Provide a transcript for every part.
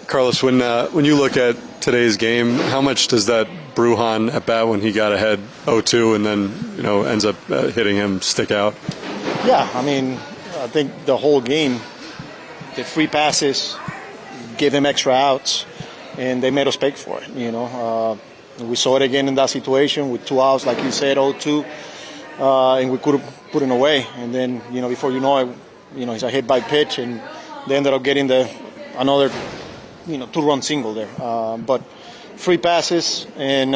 Carlos, when you look at today's game, how much does that Brujan at bat when he got ahead 0-2 and then ends up hitting him stick out? Yeah, I mean, I think the whole game, the free passes gave him extra outs, and they made us pay for it. We saw it again in that situation with 2 outs, like you said, 0-2, and we could have put it away. And then before you know it, it's a hit by pitch, and they ended up getting another 2-run single there. But free passes and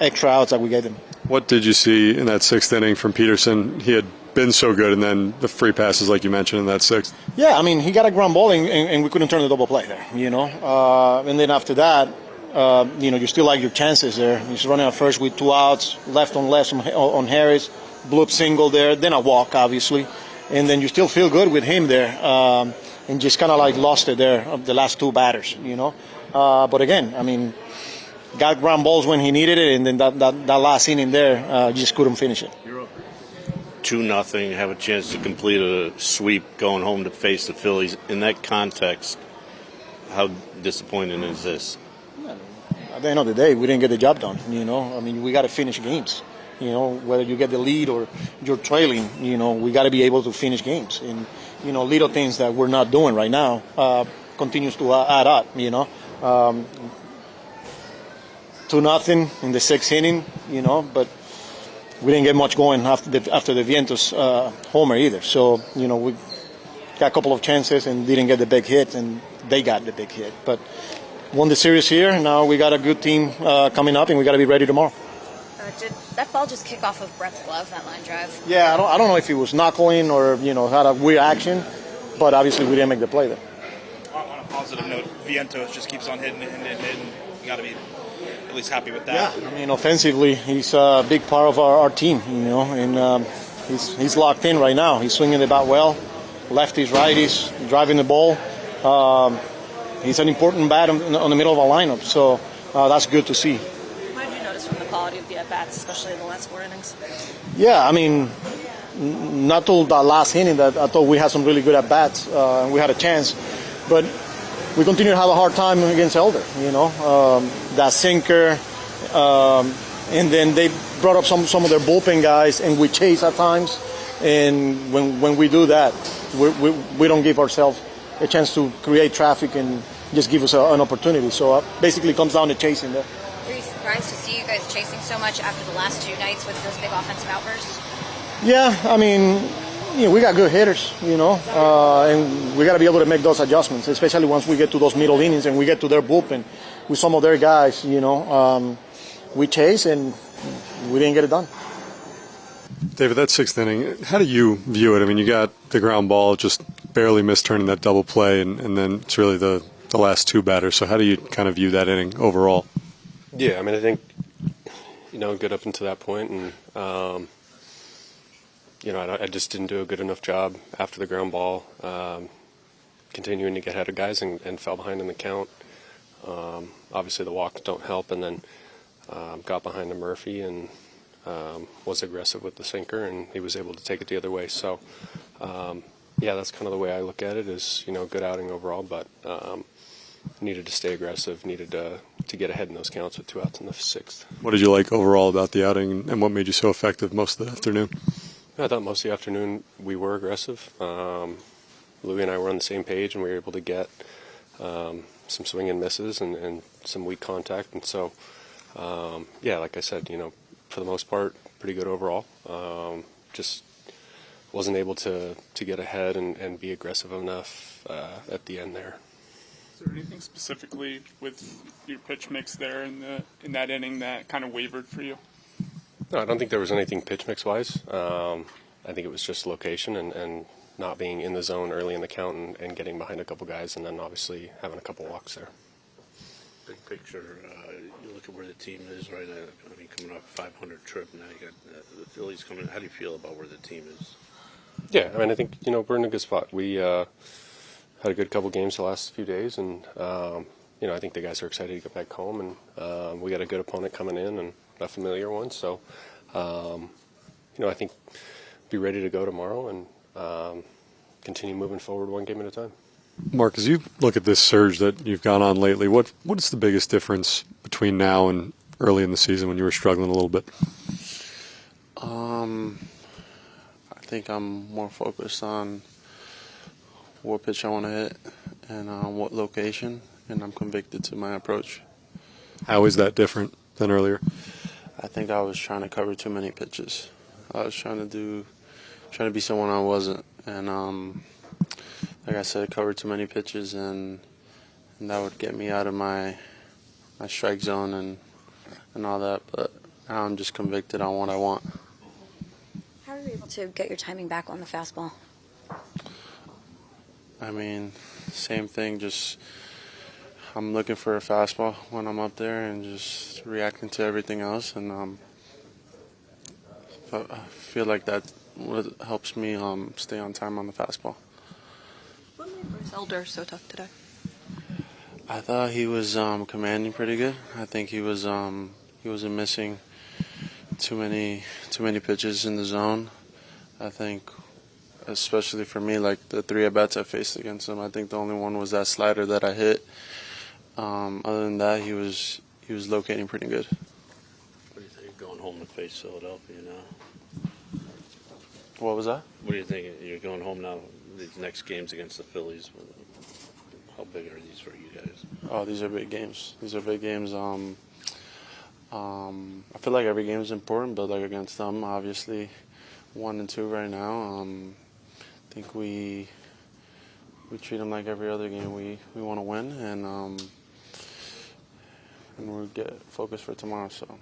extra outs that we gave them. What did you see in that 6th inning from Peterson? He had been so good, and then the free passes, like you mentioned, in that 6th. Yeah, I mean, he got a ground ball, and we couldn't turn the double play there, And then after that, you still like your chances there. He's running at first with 2 outs, left on Harris, bloop single there, then a walk, obviously. And then you still feel good with him there, and just kind of like lost it there of the last 2 batters, But again, I mean, got ground balls when he needed it, and then that last inning there, just couldn't finish it. 2-0, have a chance to complete a sweep going home to face the Phillies. In that context, how disappointing is this? At the end of the day, we didn't get the job done, I mean, we got to finish games. Whether you get the lead or you're trailing, we got to be able to finish games. And, little things that we're not doing right now continues to add up, 2-0 in the 6th inning, but we didn't get much going after the Vientos homer either. So, we got a couple of chances and didn't get the big hit, and they got the big hit. But won the series here, and now we got a good team coming up, and we got to be ready tomorrow. Did that ball just kick off of Brett's glove, that line drive? Yeah, I don't know if he was knuckling or, had a weird action, but obviously we didn't make the play there. On a positive note, Vientos just keeps on hitting. You got to be at least happy with that. Yeah, I mean, offensively, he's a big part of our team, and he's locked in right now. He's swinging the bat well, lefties, righties, driving the ball. He's an important bat on the middle of our lineup, so that's good to see. What did you notice from the quality of the at-bats, especially in the last 4 innings? Yeah, I mean, not till the last inning that I thought we had some really good at-bats, and we had a chance, but we continue to have a hard time against Elder, that sinker, and then they brought up some of their bullpen guys, and we chase at times, and when we do that, we don't give ourselves a chance to create traffic and just give us an opportunity. So basically it comes down to chasing there. Were you surprised to see you guys chasing so much after the last 2 nights with those big offensive outbursts? Yeah, I mean, we got good hitters, and we got to be able to make those adjustments, especially once we get to those middle innings and we get to their bullpen with some of their guys, we chase and we didn't get it done. David, that 6th inning, how do you view it? I mean, you got the ground ball, just barely missed turning that double play, and then it's really the last 2 batters. So how do you kind of view that inning overall? Yeah, I mean, I think, good up until that point, and, I just didn't do a good enough job after the ground ball, continuing to get ahead of guys and fell behind in the count. Obviously the walks don't help, and then got behind to Murphy and was aggressive with the sinker, and he was able to take it the other way. So, that's kind of the way I look at it is, good outing overall, but needed to stay aggressive, needed to get ahead in those counts with 2 outs in the 6th. What did you like overall about the outing, and what made you so effective most of the afternoon? I thought most of the afternoon we were aggressive. Louis and I were on the same page, and we were able to get some swing and misses and some weak contact. And so, like I said, for the most part, pretty good overall. Just wasn't able to get ahead and be aggressive enough at the end there. Is there anything specifically with your pitch mix there in that inning that kind of wavered for you? No, I don't think there was anything pitch mix-wise. I think it was just location and not being in the zone early in the count and getting behind a couple guys, and then obviously having a couple walks there. Big picture, you look at where the team is right now. I mean, coming off a 500 trip, now you got the Phillies coming. How do you feel about where the team is? Yeah, I mean, I think, we're in a good spot. We had a good couple games the last few days, and, I think the guys are excited to get back home, and we got a good opponent coming in and a familiar one. So, I think be ready to go tomorrow and continue moving forward one game at a time. Mark, as you look at this surge that you've gone on lately, what is the biggest difference between now and early in the season when you were struggling a little bit? I think I'm more focused on what pitch I want to hit and what location, and I'm convicted to my approach. How is that different than earlier? I think I was trying to cover too many pitches. I was trying to be someone I wasn't, and like I said, cover too many pitches, and that would get me out of my strike zone and all that. But now I'm just convicted on what I want. How are you able to get your timing back on the fastball? I mean, same thing, just I'm looking for a fastball when I'm up there and just reacting to everything else, and I feel like that helps me stay on time on the fastball. What made Bruce Elder so tough today? I thought he was commanding pretty good. I think he wasn't missing too many pitches in the zone. I think, especially for me, like the 3 at-bats I faced against him, I think the only one was that slider that I hit. Other than that, he was locating pretty good. What do you think going home to face Philadelphia now? What was that? What do you think? You're going home now, these next games against the Phillies. How big are these for you guys? Oh, these are big games. These are big games. I feel like every game is important, but like against them, obviously 1 and 2 right now. I think we treat them like every other game. We want to win, and we'll get focused for tomorrow. So.